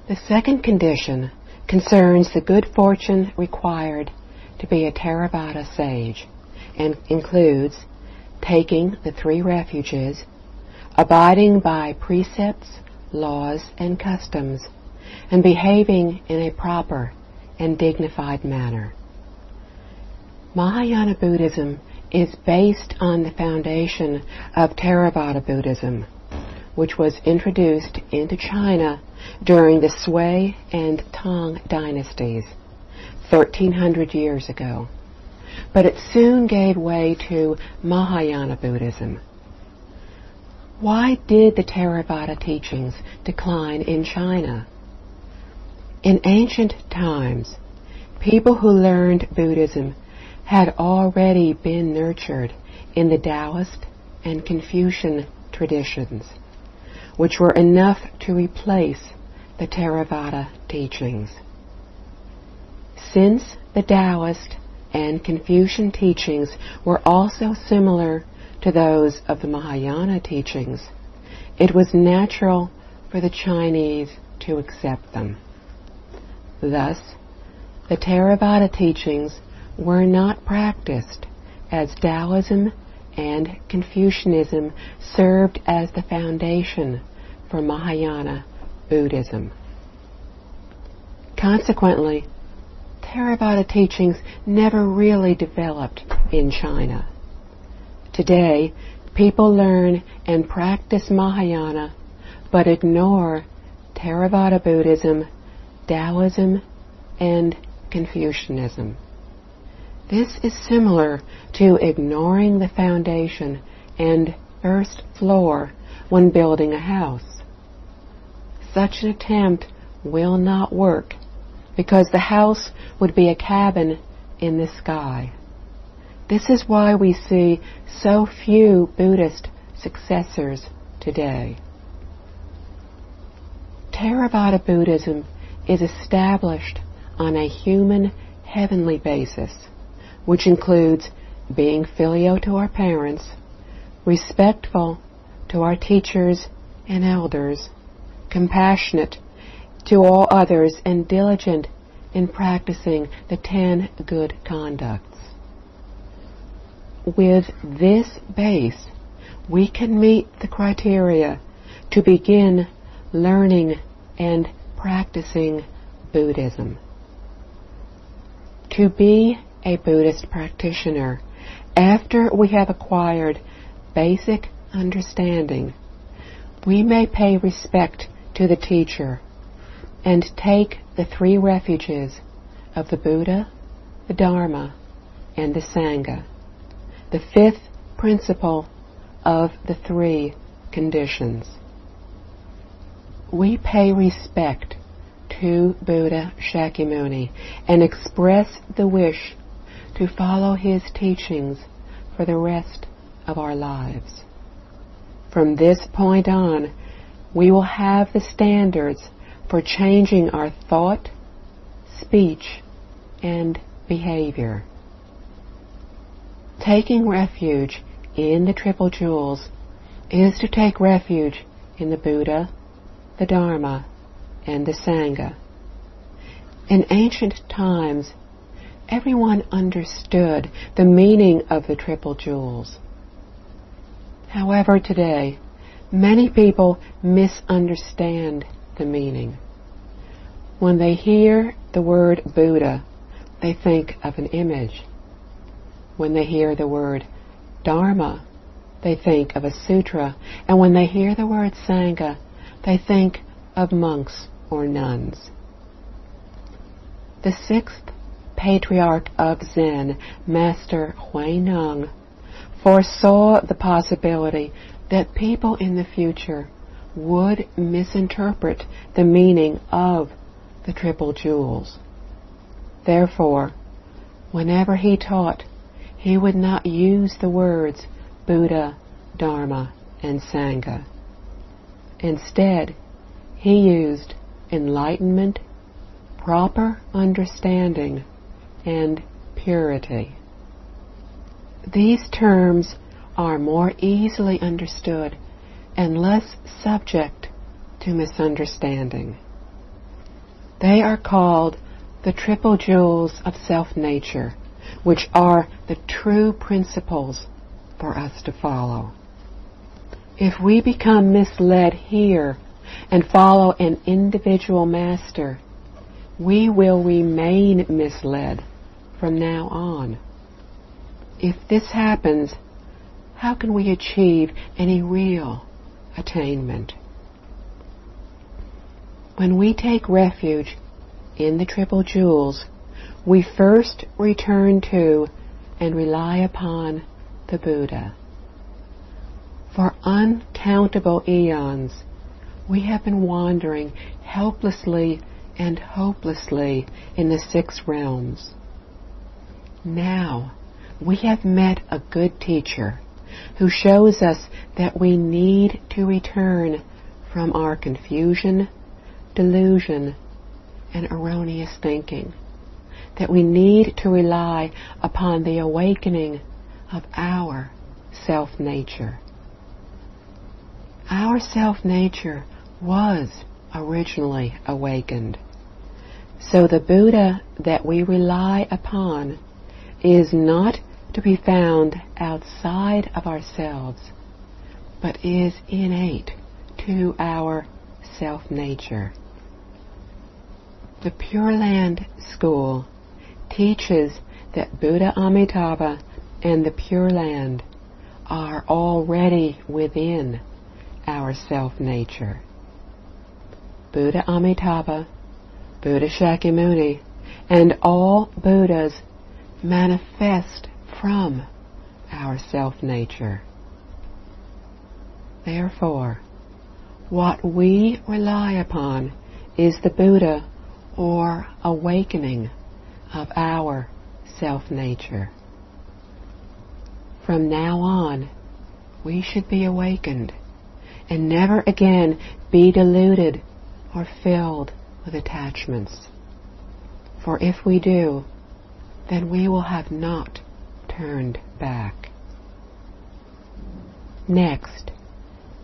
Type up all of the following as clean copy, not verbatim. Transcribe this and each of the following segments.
The second condition concerns the good fortune required to be a Theravada sage and includes taking the 3 refuges, abiding by precepts, laws, and customs, and behaving in a proper and dignified manner. Mahayana Buddhism is based on the foundation of Theravada Buddhism, which was introduced into China during the Sui and Tang dynasties 1,300 years ago, but it soon gave way to Mahayana Buddhism. Why did the Theravada teachings decline in China? In ancient times, people who learned Buddhism had already been nurtured in the Taoist and Confucian traditions, which were enough to replace the Theravada teachings. Since the Taoist and Confucian teachings were also similar to those of the Mahayana teachings, it was natural for the Chinese to accept them. Thus, the Theravada teachings were not practiced, as Taoism and Confucianism served as the foundation for Mahayana Buddhism. Consequently, Theravada teachings never really developed in China. Today, people learn and practice Mahayana, but ignore Theravada Buddhism, Taoism, and Confucianism. This is similar to ignoring the foundation and first floor when building a house. Such an attempt will not work because the house would be a cabin in the sky. This is why we see so few Buddhist successors today. Theravada Buddhism is established on a human heavenly basis, which includes being filial to our parents, respectful to our teachers and elders, compassionate to all others, and diligent in practicing the 10 good conducts. With this base, we can meet the criteria to begin learning and practicing Buddhism. To be a Buddhist practitioner, after we have acquired basic understanding, we may pay respect to the teacher and take the 3 refuges of the Buddha, the Dharma, and the Sangha, the 5th principle of the 3 conditions. We pay respect to Buddha Shakyamuni and express the wish to follow his teachings for the rest of our lives. From this point on, we will have the standards for changing our thought, speech, and behavior. Taking refuge in the Triple Jewels is to take refuge in the Buddha, the Dharma, and the Sangha. In ancient times, everyone understood the meaning of the Triple Jewels. However, today, many people misunderstand the meaning. When they hear the word Buddha, they think of an image. When they hear the word Dharma, they think of a sutra. And when they hear the word Sangha, they think of monks or nuns. The 6th patriarch of Zen, Master Huineng, foresaw the possibility that people in the future would misinterpret the meaning of the triple jewels. Therefore, whenever he taught, he would not use the words Buddha, Dharma, and Sangha. Instead, he used enlightenment, proper understanding, and purity. These terms are more easily understood and less subject to misunderstanding. They are called the triple jewels of self-nature, which are the true principles for us to follow. If we become misled here and follow an individual master, we will remain misled from now on. If this happens, how can we achieve any real attainment? When we take refuge in the triple jewels, we first return to and rely upon the Buddha. For uncountable eons, we have been wandering helplessly and hopelessly in the 6 realms. Now, we have met a good teacher who shows us that we need to return from our confusion, delusion, and erroneous thinking, that we need to rely upon the awakening of our self-nature. Our self-nature was originally awakened, so the Buddha that we rely upon is not to be found outside of ourselves, but is innate to our self-nature. The Pure Land School teaches that Buddha Amitabha and the Pure Land are already within our self-nature. Buddha Amitabha, Buddha Shakyamuni, and all Buddhas manifest from our self-nature. Therefore, what we rely upon is the Buddha or awakening of our self-nature. From now on, we should be awakened and never again be deluded or filled with attachments. For if we do, then we will have not turned back. Next,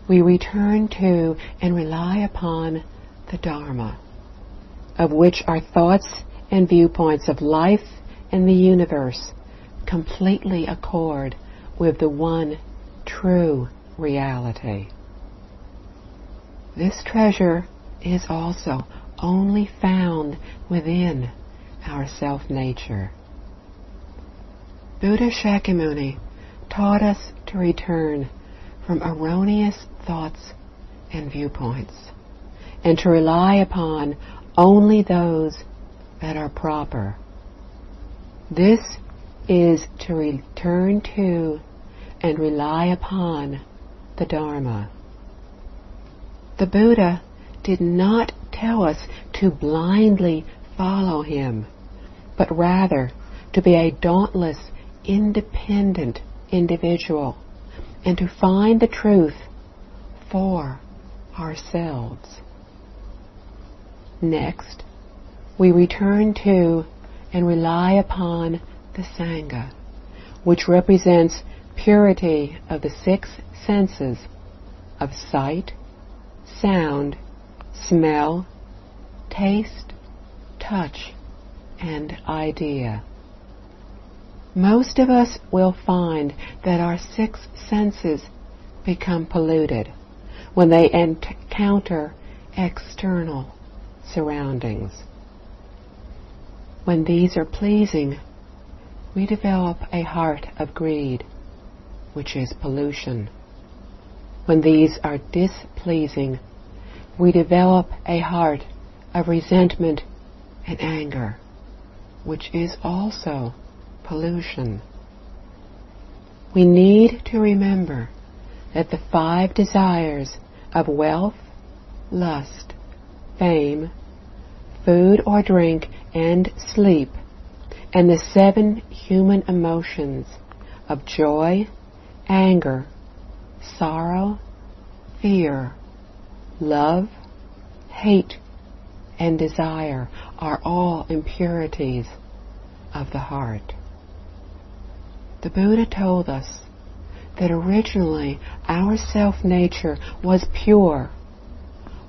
we return to and rely upon the Dharma, of which our thoughts and viewpoints of life and the universe completely accord with the one true reality. This treasure is also only found within our self-nature. Buddha Shakyamuni taught us to return from erroneous thoughts and viewpoints, and to rely upon only those that are proper. This is to return to and rely upon the Dharma. The Buddha did not tell us to blindly follow him, but rather to be a dauntless, independent individual and to find the truth for ourselves. Next, we return to and rely upon the Sangha, which represents purity of the 6 senses of sight, sound, smell, taste, touch, and idea. Most of us will find that our 6 senses become polluted when they encounter external surroundings. When these are pleasing, we develop a heart of greed, which is pollution. When these are displeasing, we develop a heart of resentment and anger, which is also pollution. We need to remember that the 5 desires of wealth, lust, fame, food or drink, and sleep, and the 7 human emotions of joy, anger, sorrow, fear, love, hate, and desire are all impurities of the heart. The Buddha told us that originally our self-nature was pure,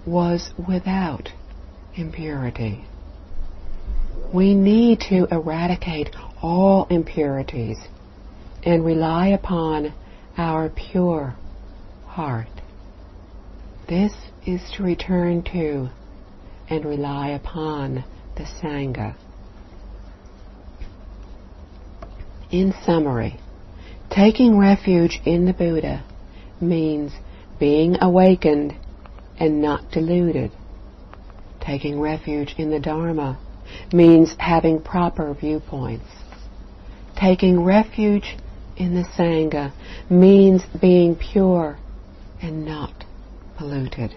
was without impurity. We need to eradicate all impurities and rely upon our pure heart. This is to return to and rely upon the Sangha. In summary, taking refuge in the Buddha means being awakened and not deluded. Taking refuge in the Dharma means having proper viewpoints. Taking refuge in the Sangha means being pure and not polluted.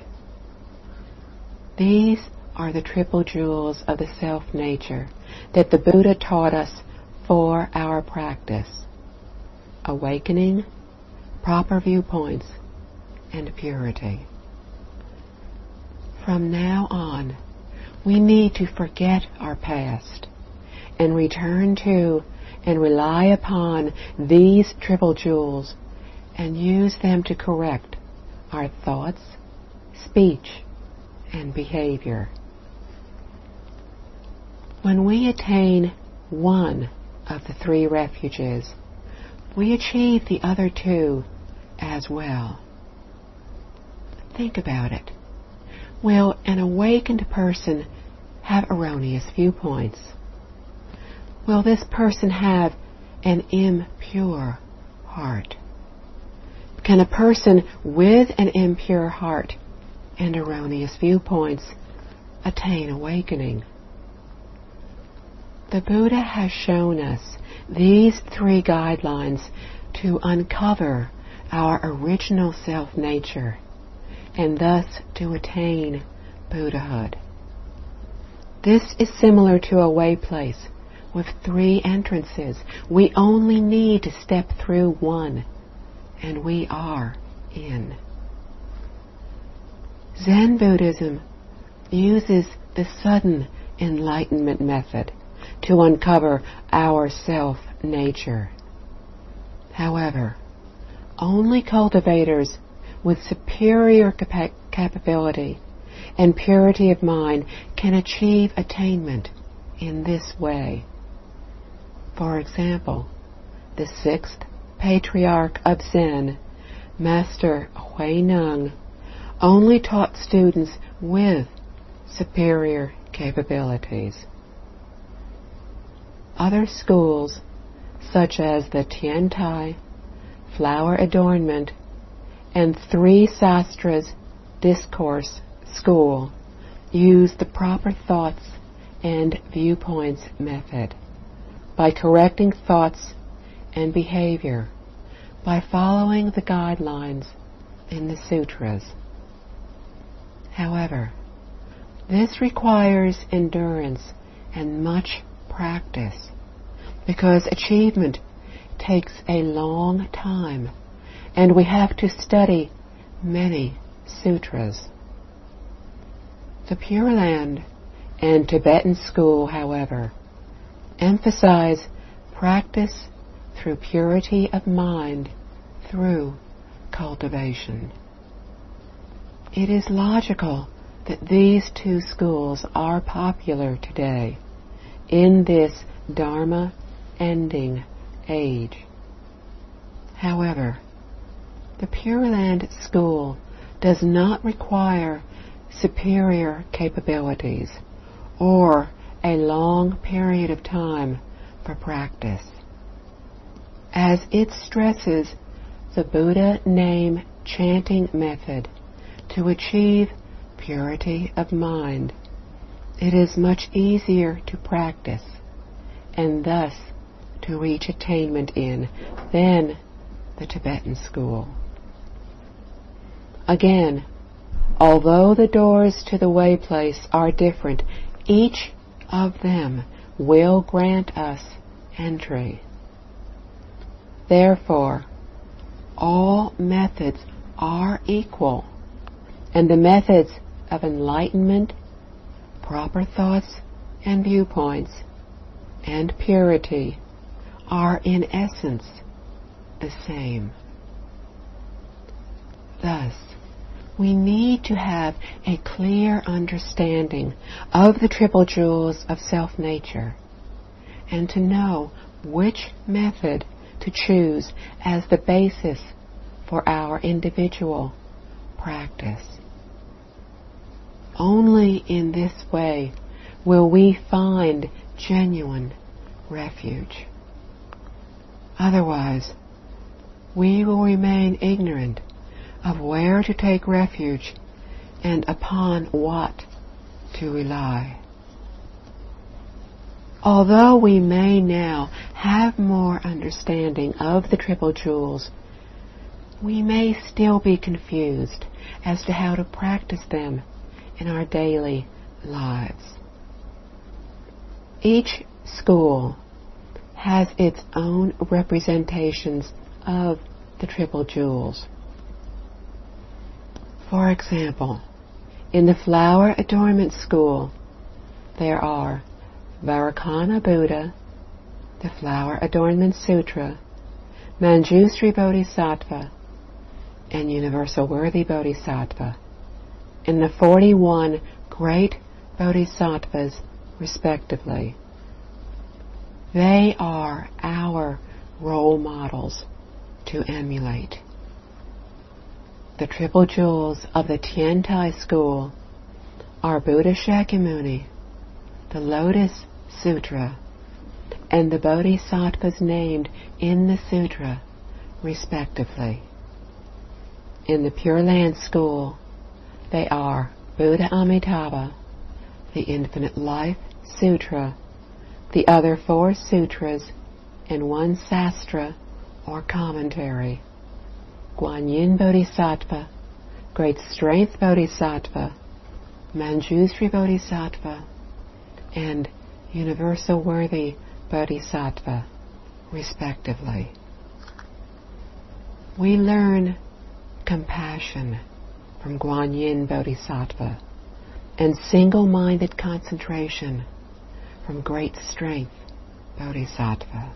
These are the triple jewels of the self-nature that the Buddha taught us for our practice: awakening, proper viewpoints, and purity. From now on, we need to forget our past and return to and rely upon these triple jewels and use them to correct our thoughts, speech, and behavior. When we attain one of the 3 refuges, we achieve the other 2 as well. Think about it. Will an awakened person have erroneous viewpoints? Will this person have an impure heart? Can a person with an impure heart and erroneous viewpoints attain awakening? The Buddha has shown us these 3 guidelines to uncover our original self-nature and thus to attain Buddhahood. This is similar to a way place with 3 entrances. We only need to step through one, and we are in. Zen Buddhism uses the sudden enlightenment method to uncover our self-nature. However, only cultivators with superior capability and purity of mind can achieve attainment in this way. For example, the 6th patriarch of Zen, Master Huineng, only taught students with superior capabilities. Other schools, such as the Tiantai, Flower Adornment, and 3 Sastras Discourse School, use the proper thoughts and viewpoints method by correcting thoughts and behavior by following the guidelines in the sutras. However, this requires endurance and much practice because achievement takes a long time and we have to study many sutras. The Pure Land and Tibetan school, however, emphasize practice through purity of mind through cultivation. It is logical that these 2 schools are popular today in this Dharma ending age. However, the Pure Land school does not require superior capabilities or a long period of time for practice, as it stresses the Buddha name chanting method to achieve purity of mind. It is much easier to practice and thus to reach attainment in than the Tibetan school. Again, Although the doors to the way place are different, each of them will grant us entry. Therefore, all methods are equal, and the methods of enlightenment, proper thoughts and viewpoints, and purity are in essence the same. Thus, we need to have a clear understanding of the triple jewels of self-nature and to know which method to choose as the basis for our individual practice. Only in this way will we find genuine refuge. Otherwise, we will remain ignorant of where to take refuge and upon what to rely. Although we may now have more understanding of the triple jewels, we may still be confused as to how to practice them in our daily lives. Each school has its own representations of the triple jewels. For example, in the Flower Adornment School, there are Vairocana Buddha, the Flower Adornment Sutra, Manjushri Bodhisattva, and Universal Worthy Bodhisattva, and the 41 great Bodhisattvas, respectively. They are our role models to emulate. The triple jewels of the Tiantai school are Buddha Shakyamuni, the Lotus Sutra, and the Bodhisattvas named in the sutra, respectively. In the Pure Land school, they are Buddha Amitabha, the Infinite Life Sutra, the other 4 sutras, and 1 sastra or commentary. Guanyin Bodhisattva, Great Strength Bodhisattva, Manjushri Bodhisattva, and Universal Worthy Bodhisattva, respectively. We learn compassion from Guanyin Bodhisattva and single-minded concentration from Great Strength Bodhisattva.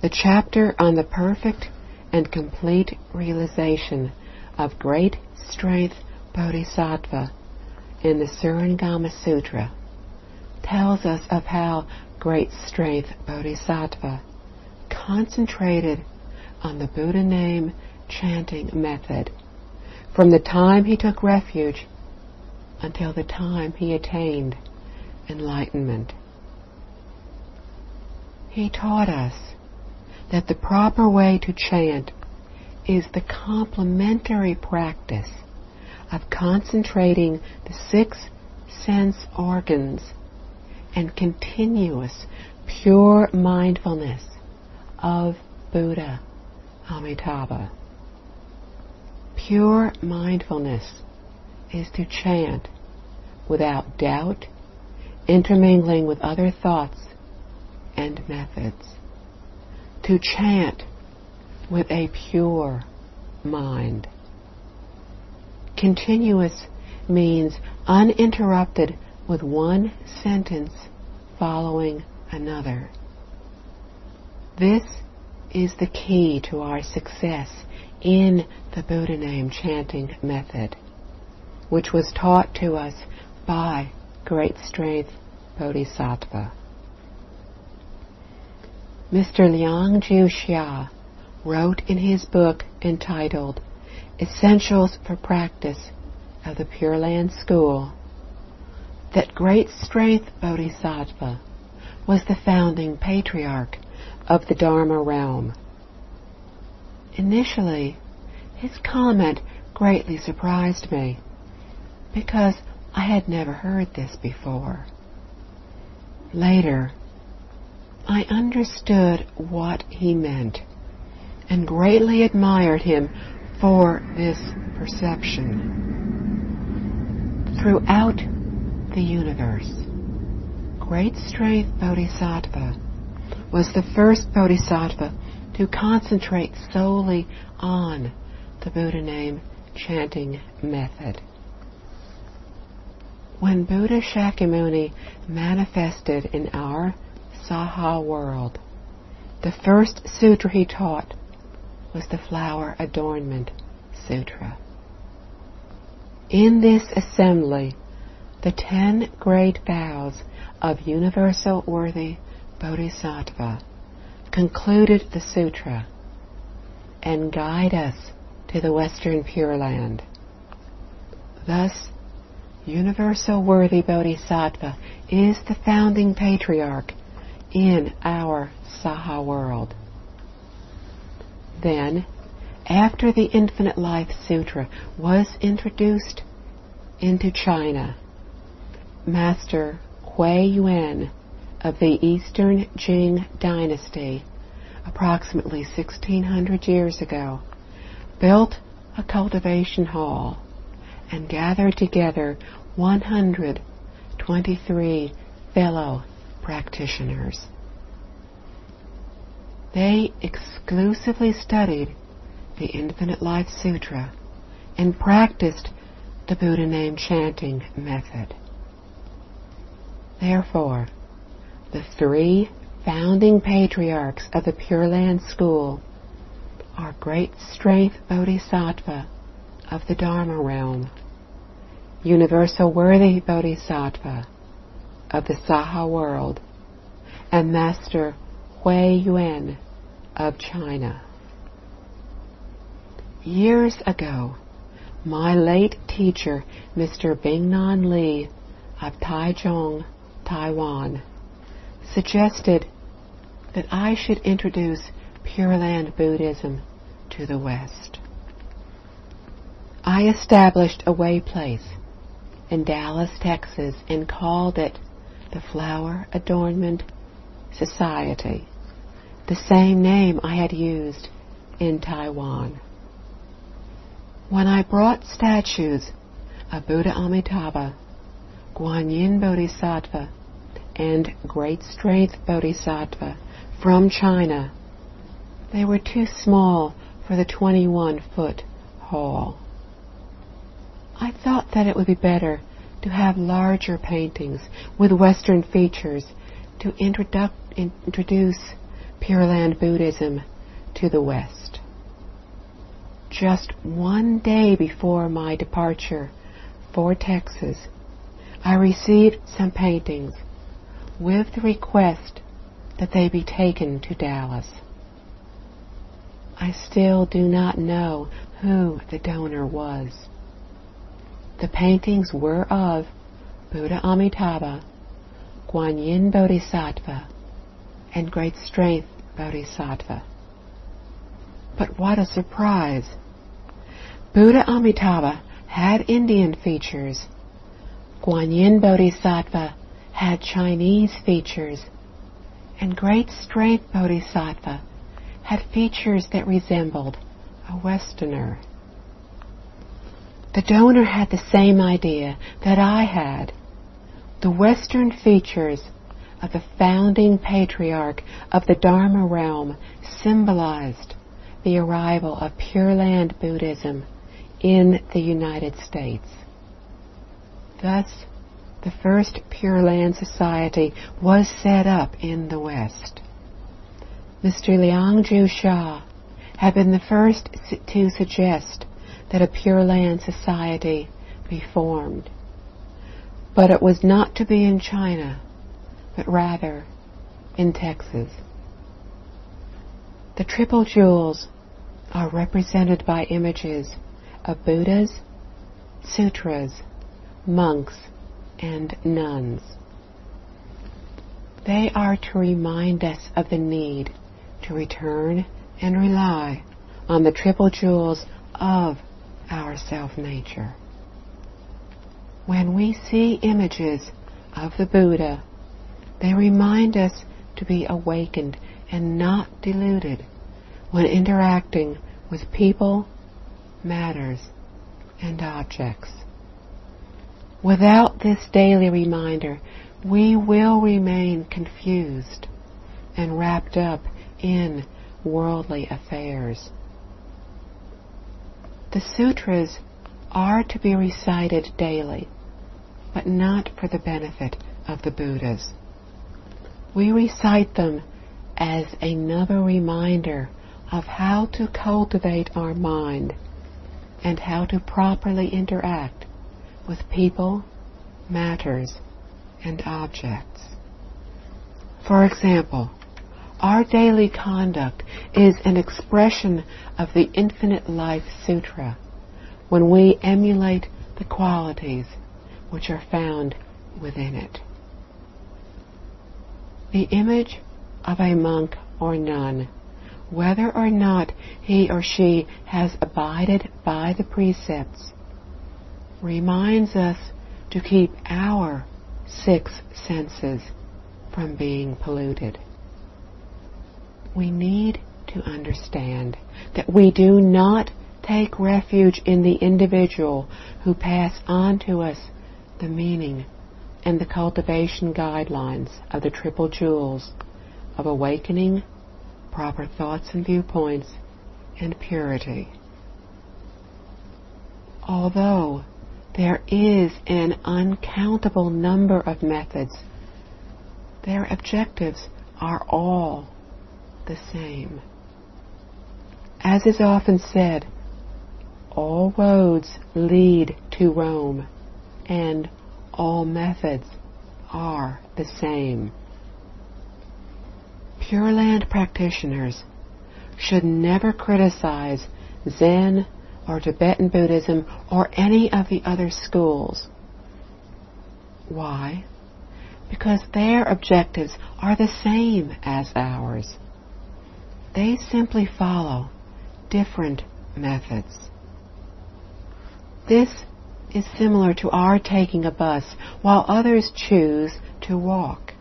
The chapter on the perfect and complete realization of Great Strength Bodhisattva in the Surangama Sutra tells us of how Great Strength Bodhisattva concentrated on the Buddha name chanting method from the time he took refuge until the time he attained enlightenment. He taught us that the proper way to chant is the complementary practice of concentrating the 6 sense organs and continuous pure mindfulness of Buddha Amitabha. Pure mindfulness is to chant without doubt, intermingling with other thoughts and methods. To chant with a pure mind. Continuous means uninterrupted with one sentence following another. This is the key to our success in the Buddha name chanting method, which was taught to us by Great Strength Bodhisattva. Mr. Liang Jiuxia wrote in his book entitled Essentials for Practice of the Pure Land School that Great Strength Bodhisattva was the founding patriarch of the Dharma realm. Initially, his comment greatly surprised me because I had never heard this before. Later, I understood what he meant and greatly admired him for this perception. Throughout the universe, Great Strength Bodhisattva was the first Bodhisattva to concentrate solely on the Buddha name chanting method. When Buddha Shakyamuni manifested in our Saha world, the first sutra he taught was the Flower Adornment Sutra. In this assembly, the 10 great vows of Universal Worthy Bodhisattva concluded the sutra and guide us to the Western Pure Land. Thus, Universal Worthy Bodhisattva is the founding patriarch in our Saha world. Then, after the Infinite Life Sutra was introduced into China, Master Hui Yuan of the Eastern Jing Dynasty, approximately 1600 years ago, built a cultivation hall and gathered together 123 fellow practitioners. They exclusively studied the Infinite Life Sutra and practiced the Buddha name chanting method. Therefore, the 3 founding patriarchs of the Pure Land School are Great Strength Bodhisattva of the Dharma realm, Universal Worthy Bodhisattva of the Saha world, and Master Hui Yuan of China. Years ago, my late teacher, Mr. Bingnan Li of Taichung, Taiwan, suggested that I should introduce Pure Land Buddhism to the West. I established a way place in Dallas, Texas, and called it the Flower Adornment Society, the same name I had used in Taiwan. When I brought statues of Buddha Amitabha, Guanyin Bodhisattva, and Great Strength Bodhisattva from China, they were too small for the 21-foot hall. I thought that it would be better to have larger paintings with Western features to introduce Pure Land Buddhism to the West. Just one day before my departure for Texas, I received some paintings with the request that they be taken to Dallas. I still do not know who the donor was. The paintings were of Buddha Amitabha, Guanyin Bodhisattva, and Great Strength Bodhisattva. But what a surprise! Buddha Amitabha had Indian features. Guanyin Bodhisattva had Chinese features. And Great Strength Bodhisattva had features that resembled a Westerner. The donor had the same idea that I had. The Western features of the founding patriarch of the Dharma realm symbolized the arrival of Pure Land Buddhism in the United States. Thus, the first Pure Land Society was set up in the West. Mr. Liang Ju Sha had been the first to suggest that a Pure Land Society be formed. But it was not to be in China, but rather in Texas. The triple jewels are represented by images of Buddhas, sutras, monks, and nuns. They are to remind us of the need to return and rely on the triple jewels of our self-nature. When we see images of the Buddha, they remind us to be awakened and not deluded when interacting with people matters, and objects. Without this daily reminder, we will remain confused and wrapped up in worldly affairs. The sutras are to be recited daily, but not for the benefit of the Buddhas. We recite them as another reminder of how to cultivate our mind and how to properly interact with people, matters, and objects. For example, our daily conduct is an expression of the Infinite Life Sutra when we emulate the qualities which are found within it. The image of a monk or nun, whether or not he or she has abided by the precepts, reminds us to keep our 6 senses from being polluted. We need to understand that we do not take refuge in the individual who pass on to us the meaning and the cultivation guidelines of the Triple Jewels of awakening, proper thoughts and viewpoints, and purity. Although there is an uncountable number of methods, their objectives are all the same. As is often said, all roads lead to Rome, and all methods are the same. Pure Land practitioners should never criticize Zen or Tibetan Buddhism or any of the other schools. Why? Because their objectives are the same as ours. They simply follow different methods. This is similar to our taking a bus while others choose to walk.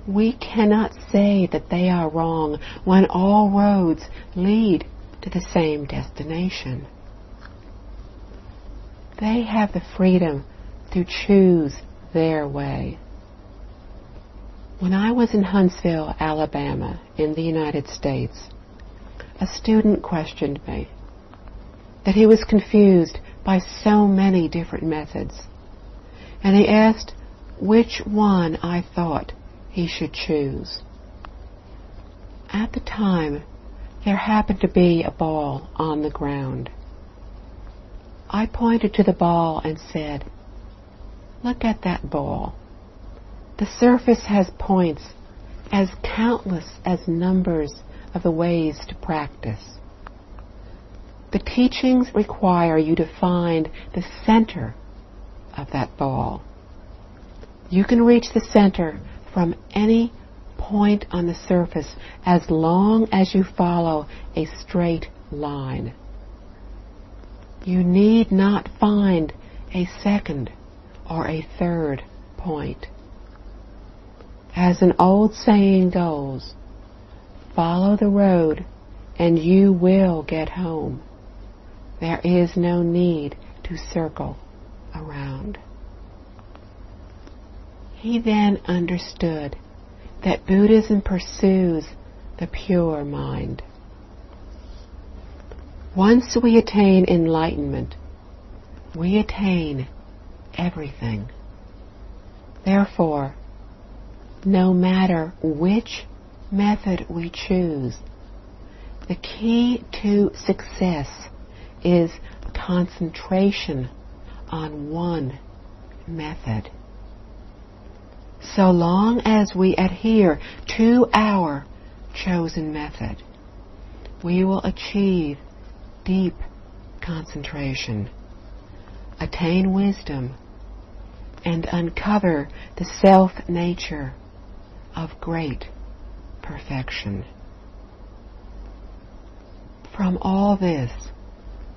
We cannot say that they are wrong when all roads lead to the same destination. They have the freedom to choose their way. When I was in Huntsville, Alabama, in the United States, a student questioned me that he was confused by so many different methods, and he asked which one I thought he should choose. At the time, there happened to be a ball on the ground. I pointed to the ball and said, "Look at that ball. The surface has points as countless as numbers of the ways to practice. The teachings require you to find the center of that ball. You can reach the center from any point on the surface as long as you follow a straight line. You need not find a second or a third point. As an old saying goes, follow the road and you will get home. There is no need to circle around." He then understood that Buddhism pursues the pure mind. Once we attain enlightenment, we attain everything. Therefore, no matter which method we choose, the key to success is concentration on one method. So long as we adhere to our chosen method, we will achieve deep concentration, attain wisdom, and uncover the self-nature of great perfection. From all this,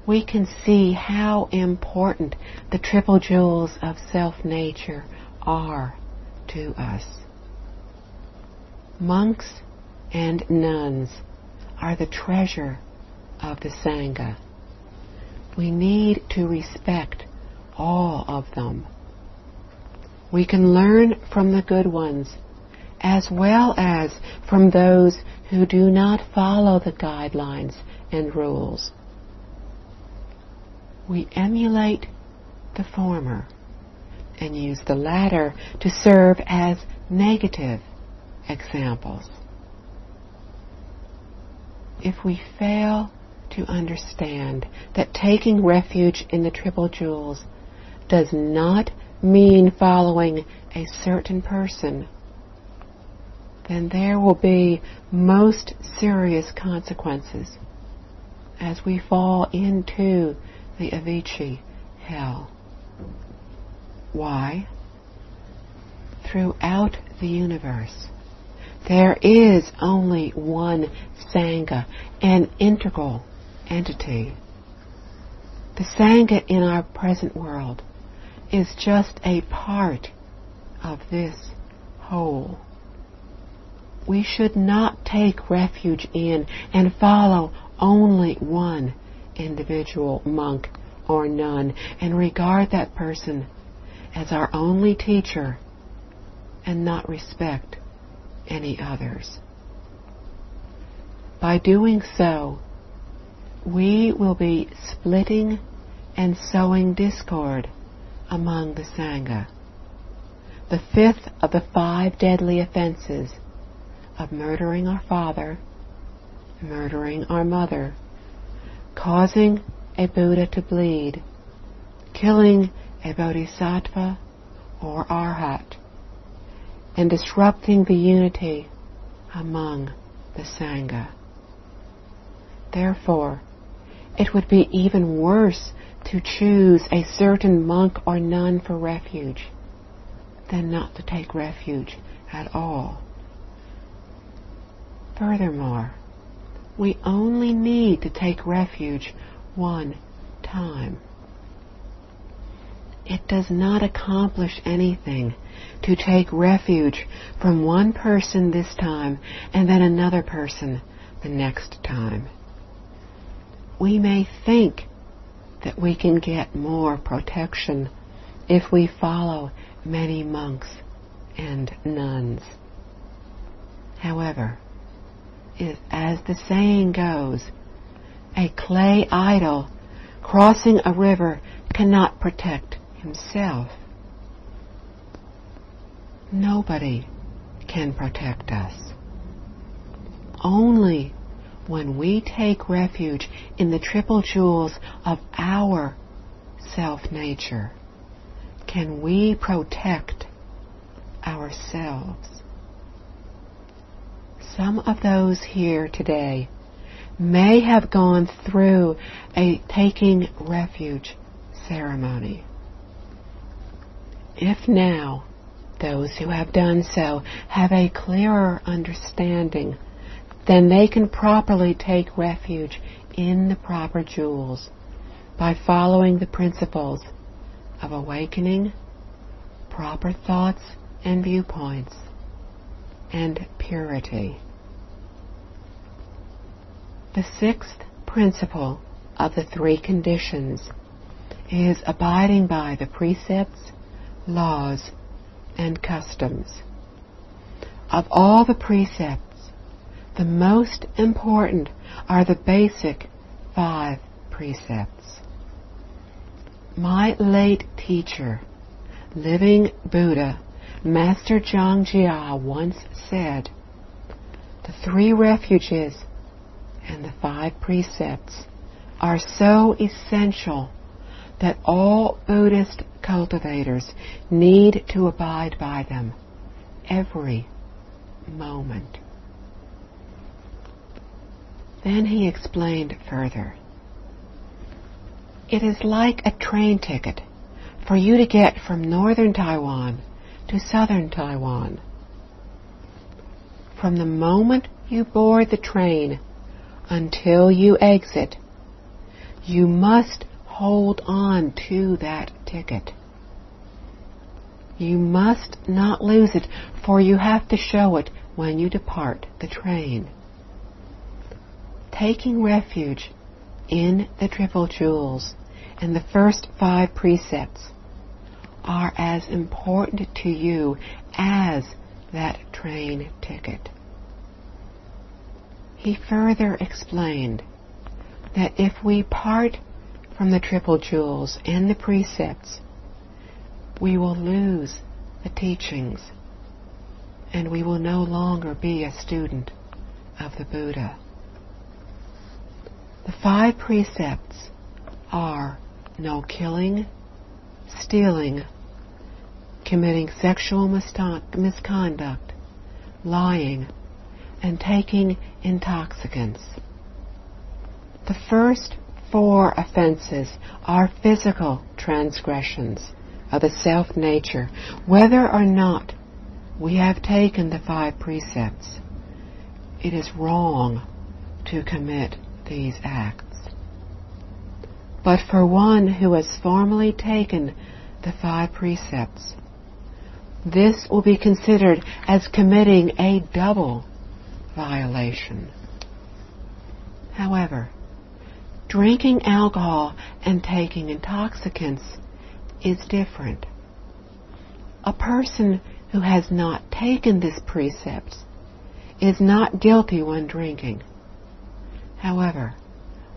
we can see how important the triple jewels of self-nature are to us. Monks and nuns are the treasure of the Sangha. we need to respect all of them. We can learn from the good ones, as well as from those who do not follow the guidelines and rules. We emulate the former and use the latter to serve as negative examples. If we fail to understand that taking refuge in the Triple Jewels does not mean following a certain person, then there will be most serious consequences as we fall into the Avicii hell. Why? Throughout the universe, there is only one Sangha, an integral entity. The Sangha in our present world is just a part of this whole. We should not take refuge in and follow only one individual monk or nun and regard that person as our only teacher and not respect any others. By doing so, we will be splitting and sowing discord among the Sangha. The fifth of the 5 deadly offenses of murdering our father, murdering our mother, causing a Buddha to bleed, killing a Bodhisattva or Arhat, and disrupting the unity among the Sangha. Therefore, it would be even worse to choose a certain monk or nun for refuge than not to take refuge at all. Furthermore, we only need to take refuge one time. It does not accomplish anything to take refuge from one person this time and then another person the next time. We may think that we can get more protection if we follow many monks and nuns. However, as the saying goes, a clay idol crossing a river cannot protect himself. Nobody can protect us. Only when we take refuge in the Triple Jewels of our self-nature can we protect ourselves. Some of those here today may have gone through a taking refuge ceremony. If now those who have done so have a clearer understanding, then they can properly take refuge in the proper jewels by following the principles of awakening, proper thoughts and viewpoints, and purity. The 6th principle of the 3 conditions is abiding by the precepts, laws, and customs. Of all the precepts, the most important are the basic 5 precepts. My late teacher, living Buddha, Master Zhang Jia, once said, "The 3 refuges and the 5 precepts are so essential that all Buddhist cultivators need to abide by them every moment." Then he explained further. It is like a train ticket for you to get from northern Taiwan to southern Taiwan. From the moment you board the train until you exit, you must hold on to that ticket. You must not lose it, for you have to show it when you depart the train. Taking refuge in the Triple Jewels and the first 5 precepts are as important to you as that train ticket. He further explained that if we part from the triple jewels and the precepts, we will lose the teachings, and we will no longer be a student of the Buddha. The 5 precepts are no killing, stealing, committing sexual misconduct, lying, and taking intoxicants. The first 4 offenses are physical transgressions of the self-nature, whether or not we have taken the 5 precepts. It is wrong to commit these acts. But for one who has formally taken the 5 precepts, this will be considered as committing a double violation. However, drinking alcohol and taking intoxicants is different. A person who has not taken these precepts is not guilty when drinking. However,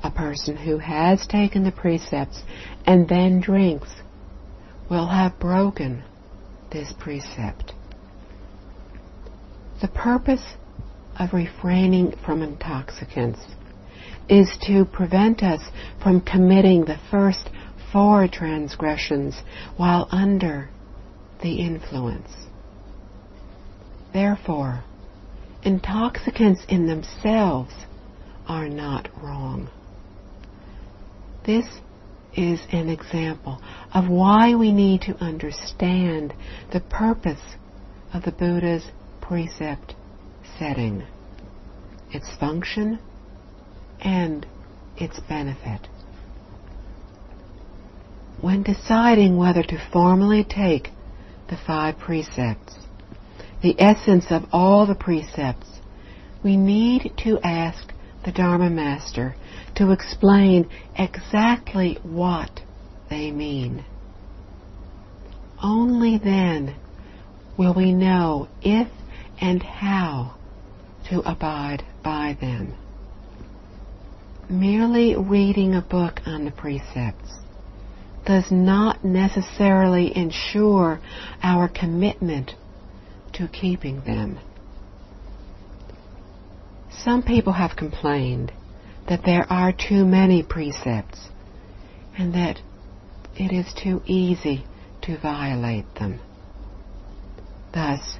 a person who has taken the precepts and then drinks will have broken this precept. The purpose of refraining from intoxicants is to prevent us from committing the first 4 transgressions while under the influence. Therefore, intoxicants in themselves are not wrong. This is an example of why we need to understand the purpose of the Buddha's precept setting, its function, and its benefit. When deciding whether to formally take the 5 precepts, the essence of all the precepts, we need to ask the Dharma Master to explain exactly what they mean. Only then will we know if and how to abide by them. Merely reading a book on the precepts does not necessarily ensure our commitment to keeping them. Some people have complained that there are too many precepts and that it is too easy to violate them. Thus,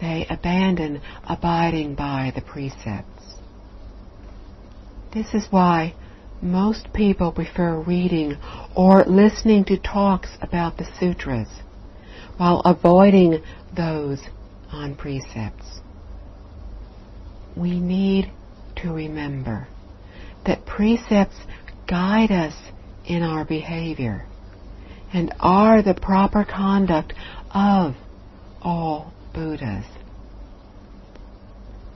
they abandon abiding by the precepts. This is why most people prefer reading or listening to talks about the sutras while avoiding those on precepts. We need to remember that precepts guide us in our behavior and are the proper conduct of all Buddhas.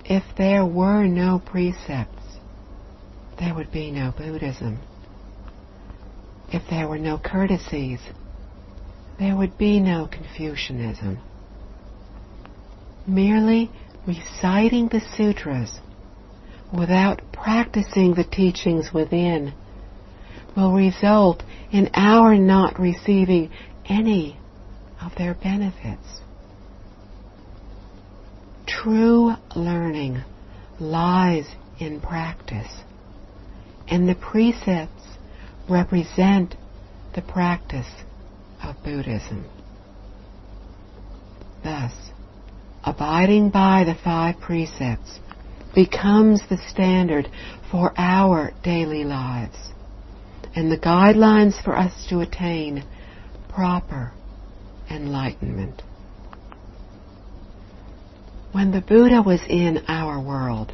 If there were no precepts, there would be no Buddhism. If there were no courtesies, there would be no Confucianism. Merely reciting the sutras without practicing the teachings within will result in our not receiving any of their benefits. True learning lies in practice, and the precepts represent the practice of Buddhism. Thus, abiding by the 5 precepts becomes the standard for our daily lives and the guidelines for us to attain proper enlightenment. When the Buddha was in our world,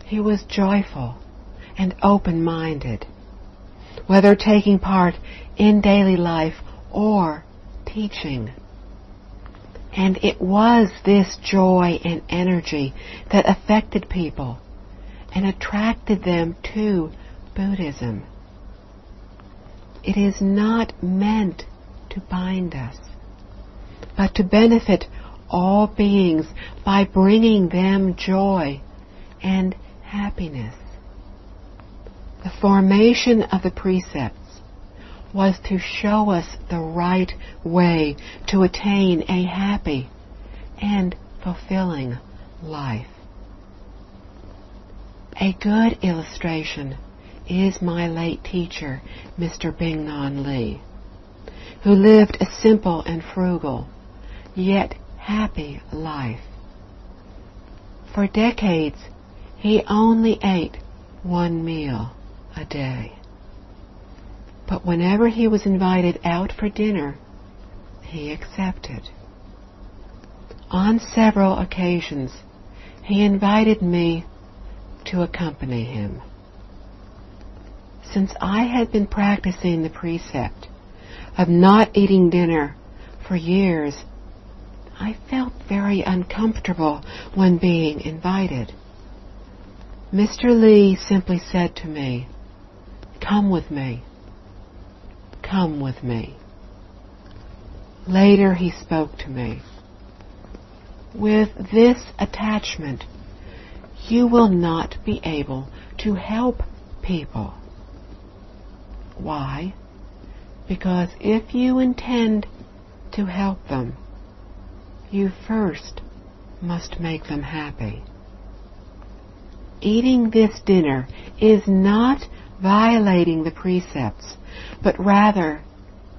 he was joyful and open-minded, whether taking part in daily life or teaching. And it was this joy and energy that affected people and attracted them to Buddhism. it is not meant to bind us, but to benefit all beings by bringing them joy and happiness. The formation of the precepts was to show us the right way to attain a happy and fulfilling life. A good illustration is my late teacher, Mr. Bing-Non Lee, who lived a simple and frugal, yet happy life. For decades, he only ate one meal a day. But whenever he was invited out for dinner, he accepted. On several occasions, he invited me to accompany him. Since I had been practicing the precept of not eating dinner for years, I felt very uncomfortable when being invited. Mr. Lee simply said to me, "Come with me. Come with me." Later he spoke to me, "With this attachment, you will not be able to help people." Why? Because if you intend to help them, you first must make them happy. Eating this dinner is not violating the precepts, but rather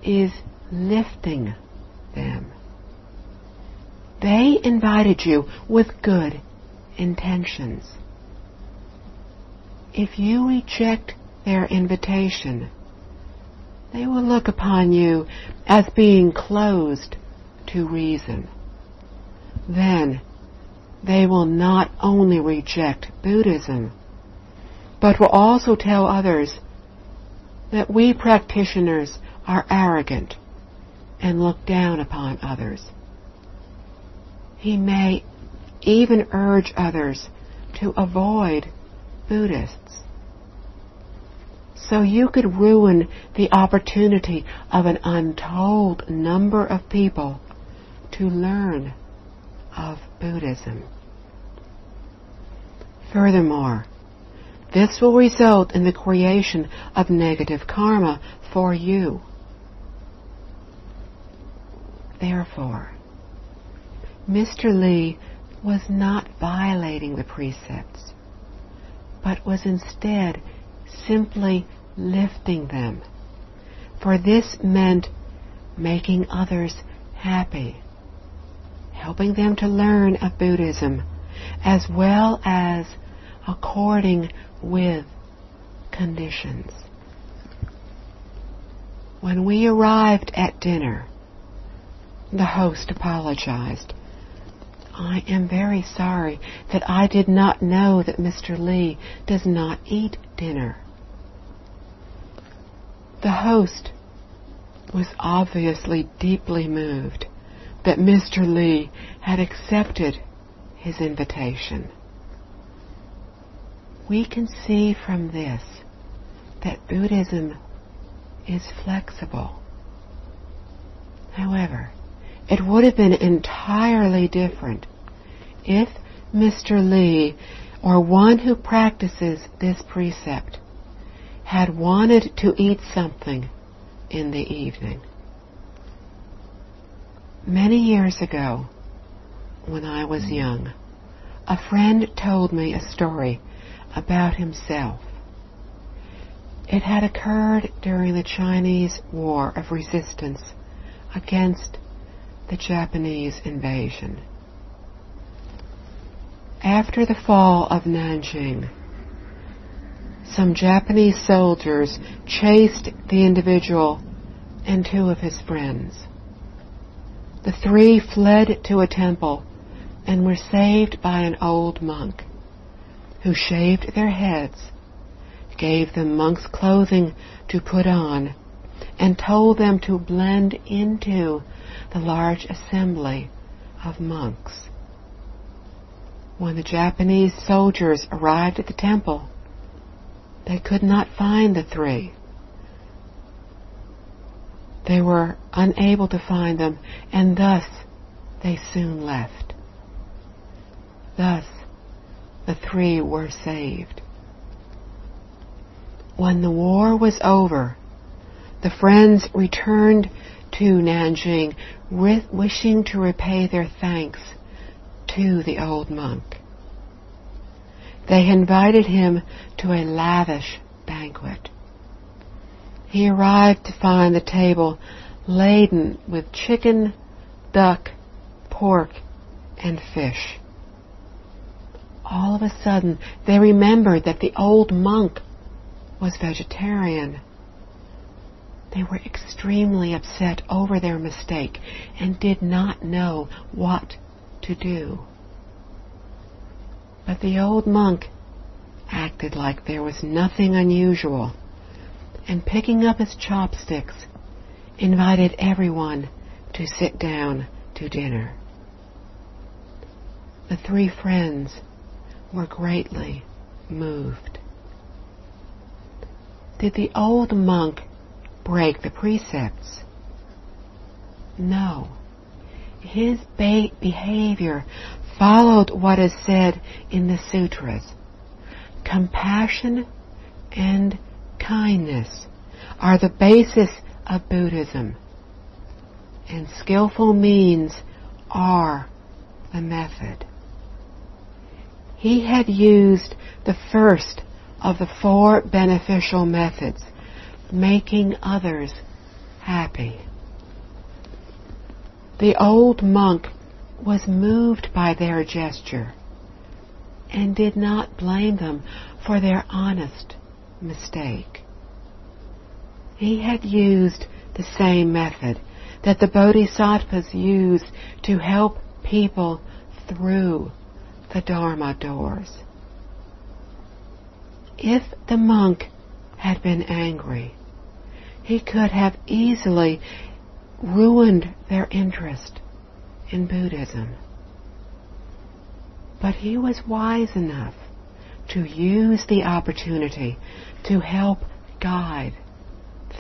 is lifting them. They invited you with good intentions. If you reject their invitation, they will look upon you as being closed to reason. Then they will not only reject Buddhism, but will also tell others that we practitioners are arrogant and look down upon others. He may even urge others to avoid Buddhists. So you could ruin the opportunity of an untold number of people to learn of Buddhism. Furthermore, this will result in the creation of negative karma for you. Therefore, Mr. Lee was not violating the precepts, but was instead simply lifting them, for this meant making others happy, helping them to learn of Buddhism, as well as according with conditions. When we arrived at dinner, the host apologized. "I am very sorry that I did not know that Mr. Lee does not eat dinner." The host was obviously deeply moved that Mr. Lee had accepted his invitation. We can see from this that Buddhism is flexible. However, it would have been entirely different if Mr. Lee, or one who practices this precept, had wanted to eat something in the evening. Many years ago, when I was young, a friend told me a story about himself. It had occurred during the Chinese War of Resistance against the Japanese invasion. After the fall of Nanjing, some Japanese soldiers chased the individual and two of his friends. The three fled to a temple and were saved by an old monk who shaved their heads, gave them monk's clothing to put on, and told them to blend into the large assembly of monks. When the Japanese soldiers arrived at the temple, they could not find the three. They were unable to find them, and thus they soon left. Thus, the three were saved. When the war was over, the friends returned to Nanjing, wishing to repay their thanks to the old monk. They invited him to a lavish banquet. He arrived to find the table laden with chicken, duck, pork, and fish. All of a sudden, they remembered that the old monk was vegetarian. They were extremely upset over their mistake and did not know what to do. But the old monk acted like there was nothing unusual, and picking up his chopsticks, invited everyone to sit down to dinner. The three friends were greatly moved. Did the old monk break the precepts? No. His behavior followed what is said in the sutras. Compassion and kindness are the basis of Buddhism, and skillful means are the method. He had used the first of the 4 beneficial methods, making others happy. The old monk was moved by their gesture and did not blame them for their honest mistake. He had used the same method that the Bodhisattvas used to help people through the Dharma doors. If the monk had been angry, he could have easily ruined their interest in Buddhism. But he was wise enough to use the opportunity to help guide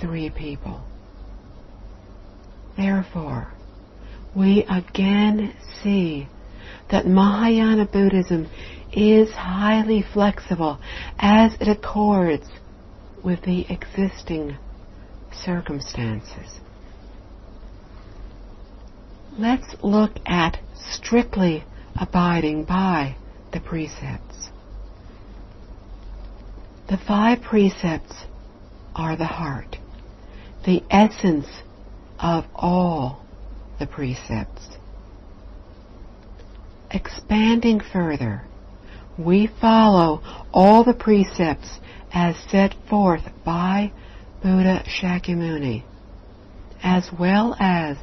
3 people. Therefore, we again see that Mahayana Buddhism is highly flexible as it accords with the existing circumstances. Let's look at strictly abiding by the precepts. The 5 precepts are the heart, the essence of all the precepts. Expanding further, we follow all the precepts as set forth by Buddha Shakyamuni, as well as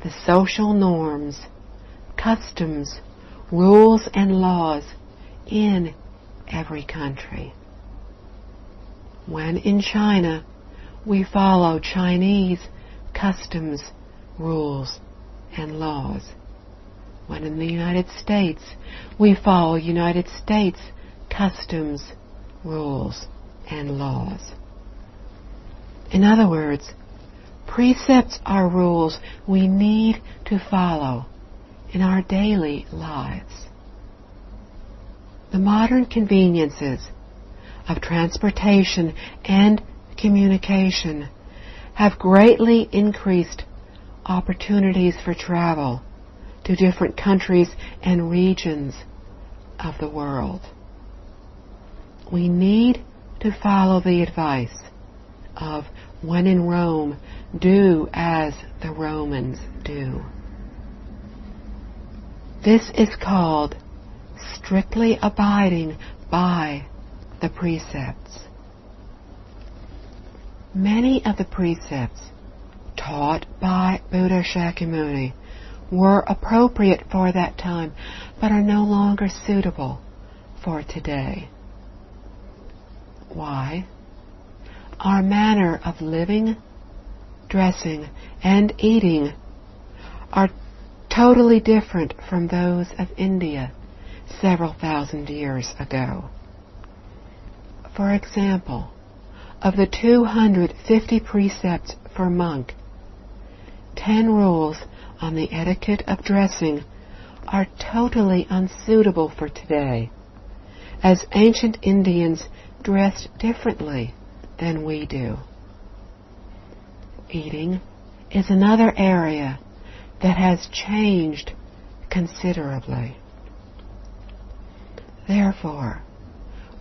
the social norms, customs, rules, and laws in every country. When in China, we follow Chinese customs, rules, and laws. When in the United States, we follow United States customs, rules, and laws. In other words, precepts are rules we need to follow in our daily lives. The modern conveniences of transportation and communication have greatly increased opportunities for travel to different countries and regions of the world. We need to follow the advice of when in Rome, do as the Romans do. This is called strictly abiding by the precepts. Many of the precepts taught by Buddha Shakyamuni were appropriate for that time, but are no longer suitable for today. Why? Our manner of living, dressing, and eating are totally different from those of India several thousand years ago. For example, of the 250 precepts for monk 10 rules on the etiquette of dressing are totally unsuitable for today, as ancient Indians dressed differently than we do. Eating is another area that has changed considerably. Therefore,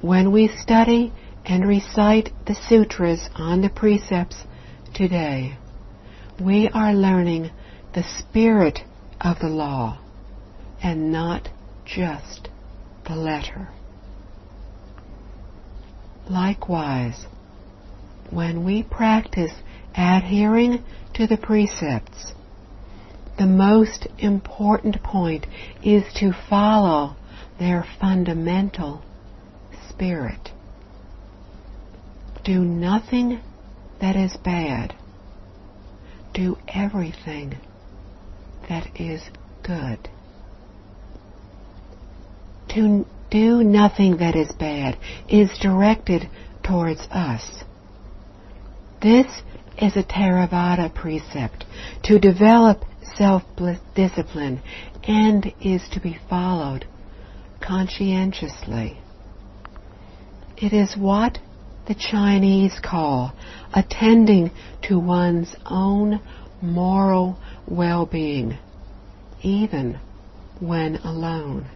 when we study and recite the sutras on the precepts today, we are learning the spirit of the law and not just the letter. Likewise, when we practice adhering to the precepts, the most important point is to follow their fundamental spirit. Do nothing that is bad. Do everything that is good. To do nothing that is bad is directed towards us. This is a Theravada precept to develop self-discipline and is to be followed conscientiously. It is what the Chinese call attending to one's own moral well-being, even when alone.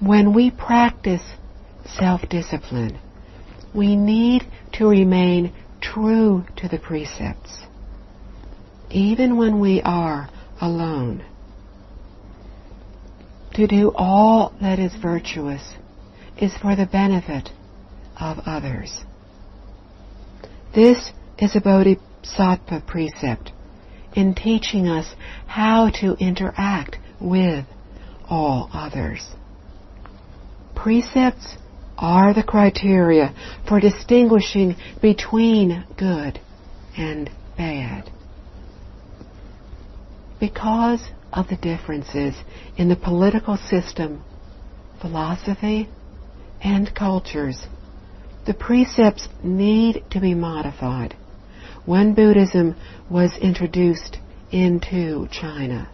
When we practice self-discipline, we need to remain true to the precepts, even when we are alone. To do all that is virtuous is for the benefit of others. This is a Bodhisattva precept in teaching us how to interact with all others. Precepts are the criteria for distinguishing between good and bad. Because of the differences in the political system, philosophy, and cultures, the precepts need to be modified when Buddhism was introduced into China.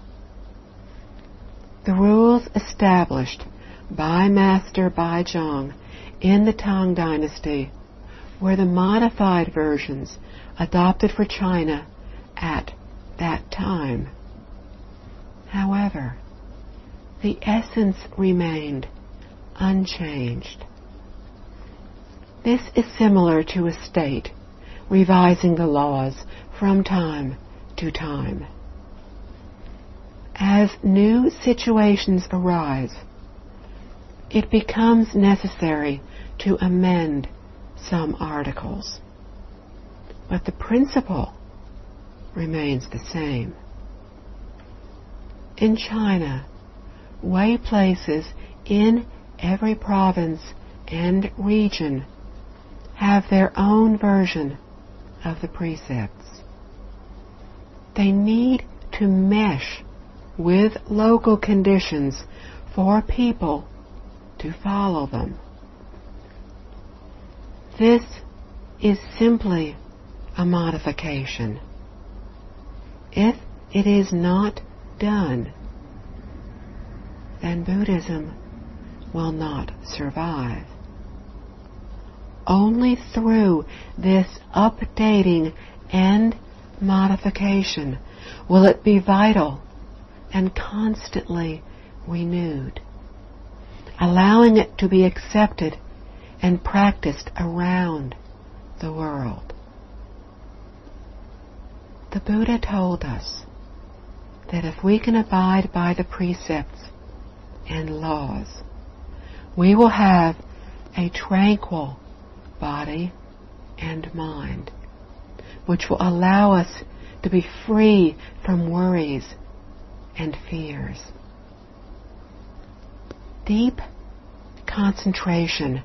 The rules established by Master Baizhang in the Tang Dynasty were the modified versions adopted for China at that time. However, the essence remained unchanged. This is similar to a state revising the laws from time to time. As new situations arise, it becomes necessary to amend some articles, but the principle remains the same. In China, way places in every province and region have their own version of the precepts. They need to mesh with local conditions for people to follow them. This is simply a modification. If it is not done, then Buddhism will not survive. Only through this updating and modification will it be vital and constantly renewed, allowing it to be accepted and practiced around the world. The Buddha told us that if we can abide by the precepts and laws, we will have a tranquil body and mind, which will allow us to be free from worries and fears. Deep concentration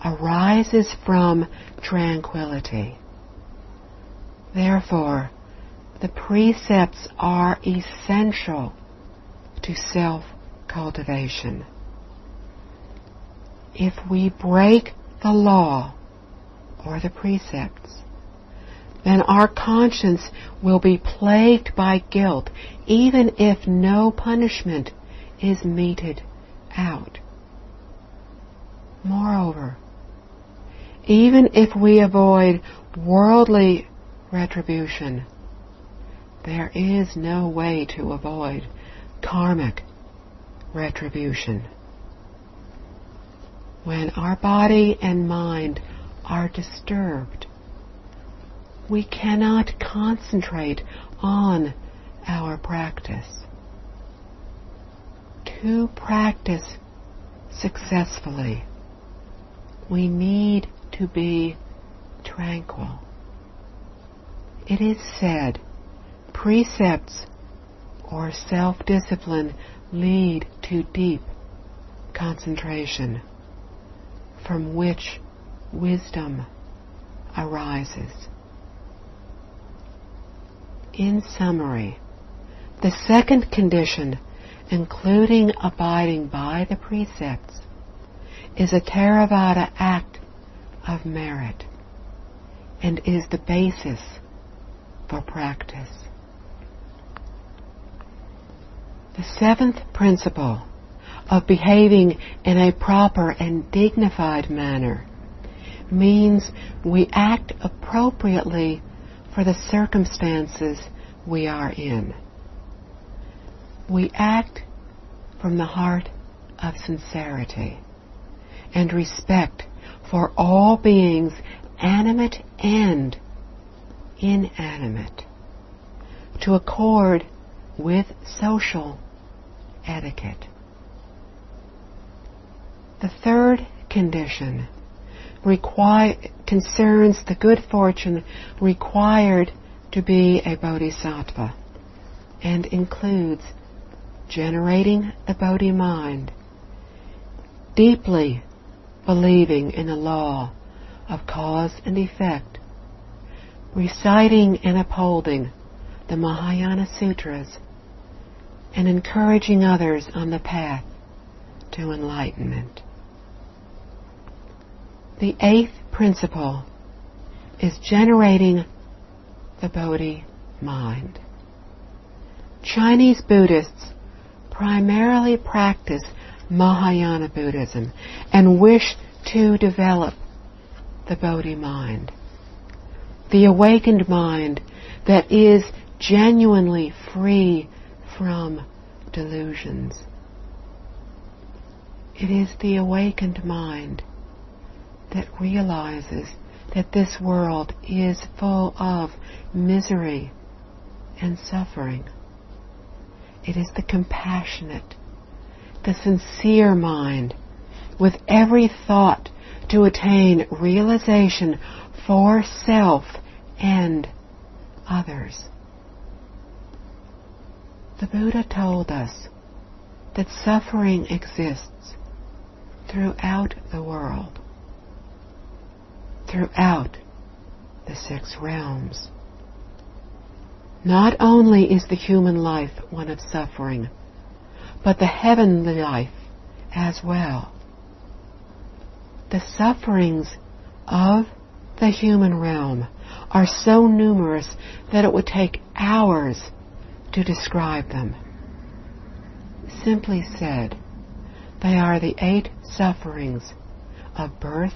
arises from tranquility. Therefore, the precepts are essential to self-cultivation. If we break the law or the precepts, then our conscience will be plagued by guilt, even if no punishment is meted out. Moreover, even if we avoid worldly retribution, there is no way to avoid karmic retribution. When our body and mind are disturbed, we cannot concentrate on our practice. To practice successfully, we need to be tranquil. It is said, precepts or self-discipline lead to deep concentration, from which wisdom arises. In summary, the second condition, including abiding by the precepts, is a Theravada act of merit and is the basis for practice. The seventh principle of behaving in a proper and dignified manner means we act appropriately for the circumstances we are in. We act from the heart of sincerity and respect for all beings, animate and inanimate, to accord with social etiquette. The third condition concerns the good fortune required to be a bodhisattva and includes generating the Bodhi mind, deeply believing in the law of cause and effect, reciting and upholding the Mahayana Sutras, and encouraging others on the path to enlightenment. The eighth principle is generating the Bodhi mind. Chinese Buddhists primarily practice Mahayana Buddhism and wish to develop the Bodhi mind, the awakened mind that is genuinely free from delusions. It is the awakened mind that realizes that this world is full of misery and suffering. It is the compassionate, the sincere mind, with every thought to attain realization for self and others. The Buddha told us that suffering exists throughout the world, throughout the 6 realms. Not only is the human life one of suffering, but the heavenly life as well. The sufferings of the human realm are so numerous that it would take hours to describe them. Simply said, they are the 8 sufferings of birth,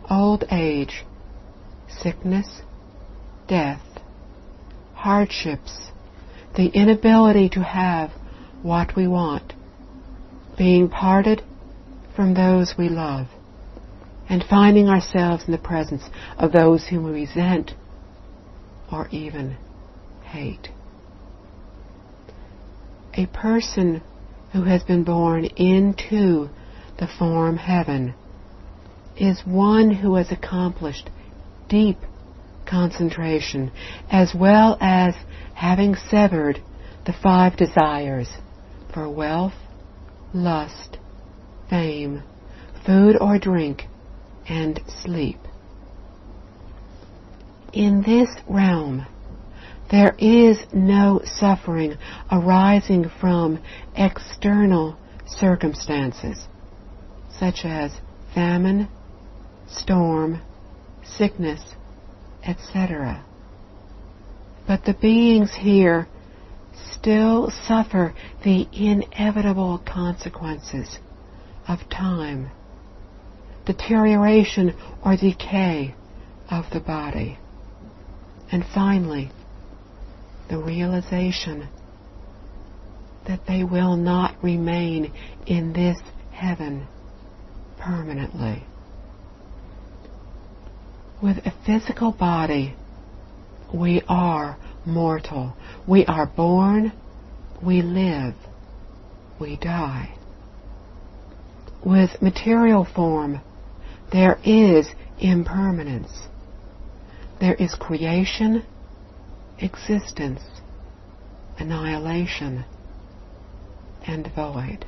old age, sickness, death, hardships, the inability to have what we want, being parted from those we love, and finding ourselves in the presence of those whom we resent or even hate. A person who has been born into the form heaven is one who has accomplished deep concentration, as well as having severed the 5 desires for wealth, lust, fame, food or drink, and sleep. In this realm, there is no suffering arising from external circumstances, such as famine, storm, sickness, etc., But the beings here still suffer the inevitable consequences of time, deterioration or decay of the body, and finally, the realization that they will not remain in this heaven permanently. With a physical body, we are mortal. We are born, we live, we die. With material form, there is impermanence. There is creation, existence, annihilation, and void.